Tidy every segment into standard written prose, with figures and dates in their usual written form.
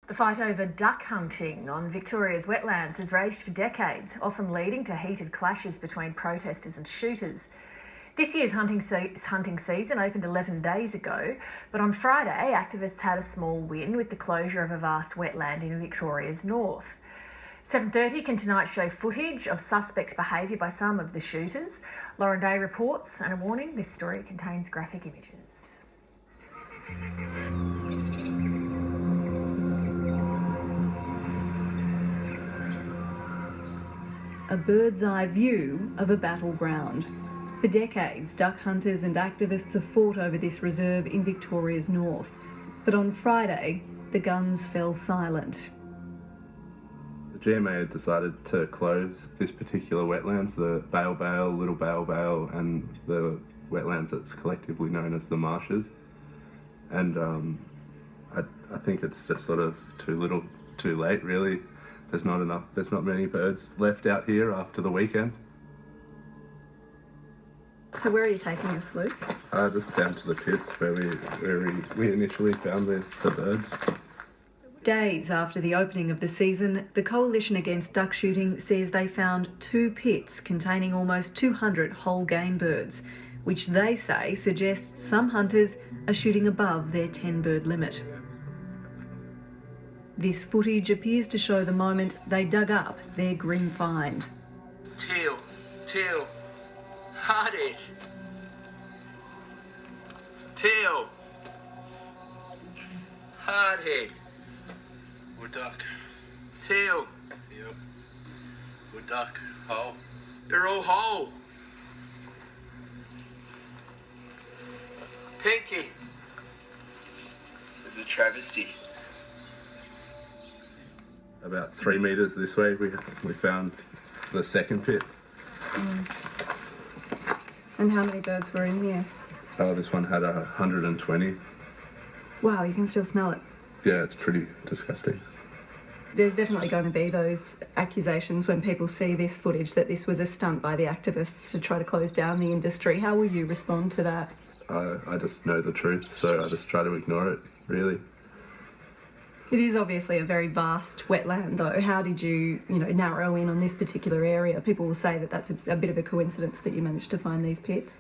The fight over duck hunting on Victoria's wetlands has raged for decades, often leading to heated clashes between protesters and shooters. This year's hunting season opened 11 days ago, but on Friday, activists had a small win with the closure of a vast wetland in Victoria's north. 7:30 can tonight show footage of suspect behaviour by some of the shooters. Lauren Day reports, and a warning, this story contains graphic images. A bird's eye view of a battleground. For decades, duck hunters and activists have fought over this reserve in Victoria's north. But on Friday, the guns fell silent. The GMA had decided to close this particular wetlands, the Bale Bale, Little Bale Bale, and the wetlands that's collectively known as the Marshes. And I think it's just sort of too little, too late, really. There's not many birds left out here after the weekend. So where are you taking us, Luke? Just down to the pits where we initially found the birds. Days after the opening of the season, the Coalition Against Duck Shooting says they found 2 pits containing almost 200 whole game birds, which they say suggests some hunters are shooting above their 10-bird limit. This footage appears to show the moment they dug up their grim find. Tail, hardhead, tail, hardhead, Wood duck, tail, wood duck, whole. They're all whole. Pinky. It's a travesty. About 3 metres this way, we found the second pit. And how many birds were in here? This one had 120. Wow, you can still smell it. Yeah, it's pretty disgusting. There's definitely going to be those accusations when people see this footage that this was a stunt by the activists to try to close down the industry. How will you respond to that? I just know the truth, so I just try to ignore it, really. It is obviously a very vast wetland, though. How did you narrow in on this particular area? People will say that that's a bit of a coincidence that you managed to find these pits.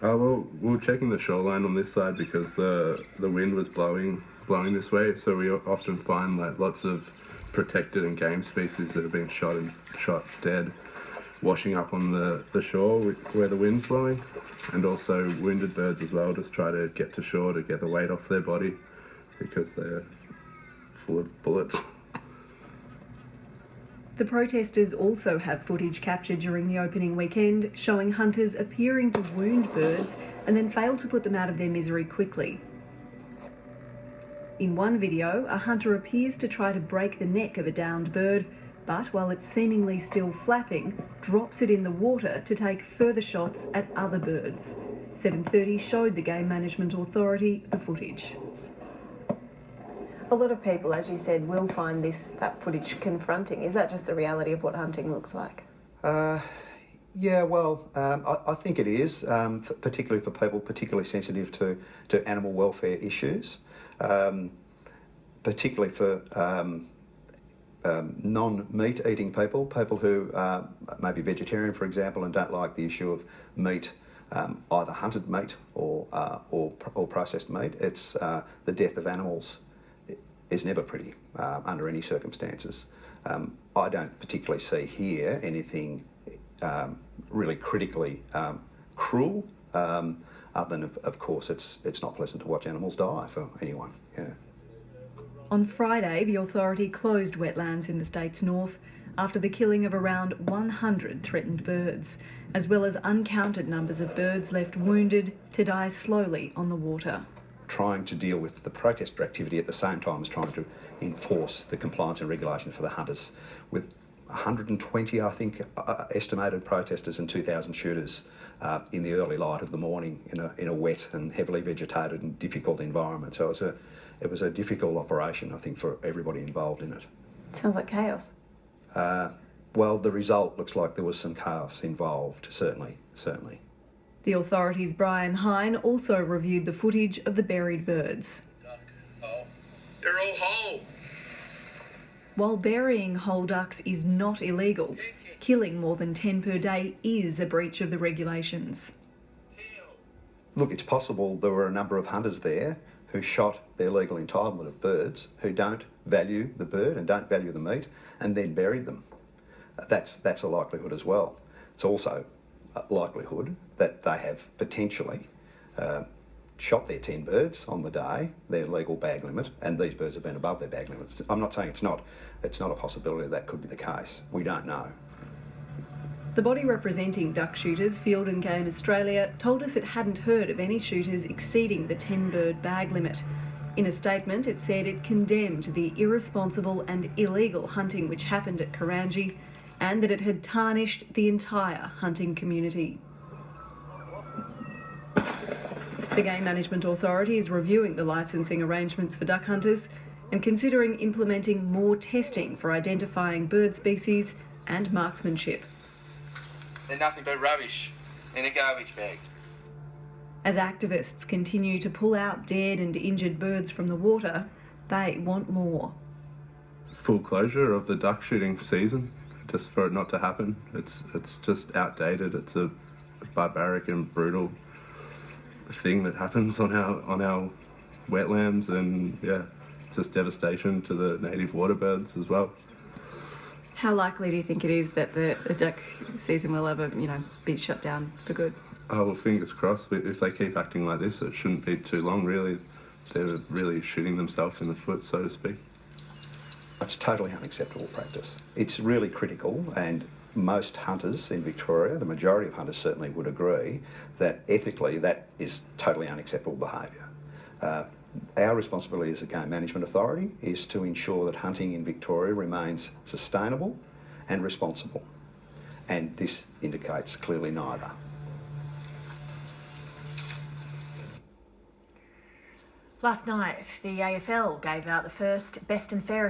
Well, we were checking the shoreline on this side because the wind was blowing this way, so we often find like lots of protected and game species that have been shot dead, washing up on the shore where the wind's blowing, and also wounded birds as well. Just try to get to shore to get the weight off their body because they're full of bullets. The protesters also have footage captured during the opening weekend showing hunters appearing to wound birds and then fail to put them out of their misery quickly. In one video, a hunter appears to try to break the neck of a downed bird, but while it's seemingly still flapping, drops it in the water to take further shots at other birds. 7:30 showed the Game Management Authority the footage. A lot of people, as you said, will find that footage confronting. Is that just the reality of what hunting looks like? Yeah, well, I think it is, particularly for people particularly sensitive to animal welfare issues, particularly for non-meat eating people who may be vegetarian, for example, and don't like the issue of meat, either hunted meat or processed meat. It's the death of animals is never pretty under any circumstances. I don't particularly see here anything really critically cruel, other than, of course, it's not pleasant to watch animals die for anyone. Yeah. On Friday, the authority closed wetlands in the state's north after the killing of around 100 threatened birds, as well as uncounted numbers of birds left wounded to die slowly on the water. Trying to deal with the protester activity at the same time as trying to enforce the compliance and regulation for the hunters. With 120, I think, estimated protesters and 2,000 shooters in the early light of the morning in a wet and heavily vegetated and difficult environment. So it was a difficult operation, I think, for everybody involved in it. Sounds like chaos. Well, the result looks like there was some chaos involved, certainly. The authorities' Brian Hine also reviewed the footage of the buried birds. They're all whole. While burying whole ducks is not illegal, killing more than 10 per day is a breach of the regulations. Look, it's possible there were a number of hunters there who shot their legal entitlement of birds, who don't value the bird and don't value the meat, and then buried them. That's a likelihood as well. It's also a likelihood that they have potentially shot their 10 birds on the day, their legal bag limit, and these birds have been above their bag limits. I'm not saying it's not a possibility that could be the case. We don't know. The body representing duck shooters, Field and Game Australia, told us it hadn't heard of any shooters exceeding the 10-bird bag limit. In a statement, it said it condemned the irresponsible and illegal hunting which happened at Koorangie, and that it had tarnished the entire hunting community. The Game Management Authority is reviewing the licensing arrangements for duck hunters and considering implementing more testing for identifying bird species and marksmanship. They're nothing but rubbish in a garbage bag. As activists continue to pull out dead and injured birds from the water, they want more. Full closure of the duck shooting season, just for it not to happen. It's just outdated. It's a barbaric and brutal thing that happens on our wetlands, and yeah, it's just devastation to the native waterbirds as well. How likely do you think it is that the duck season will ever, be shut down for good? Oh, well, fingers crossed. If they keep acting like this, it shouldn't be too long, really. They're really shooting themselves in the foot, so to speak. It's totally unacceptable practice. It's really critical, and most hunters in Victoria, the majority of hunters certainly would agree, that ethically that is totally unacceptable behaviour. Our responsibility as a Game Management Authority is to ensure that hunting in Victoria remains sustainable and responsible, and this indicates clearly neither. Last night, the AFL gave out the first best and fairest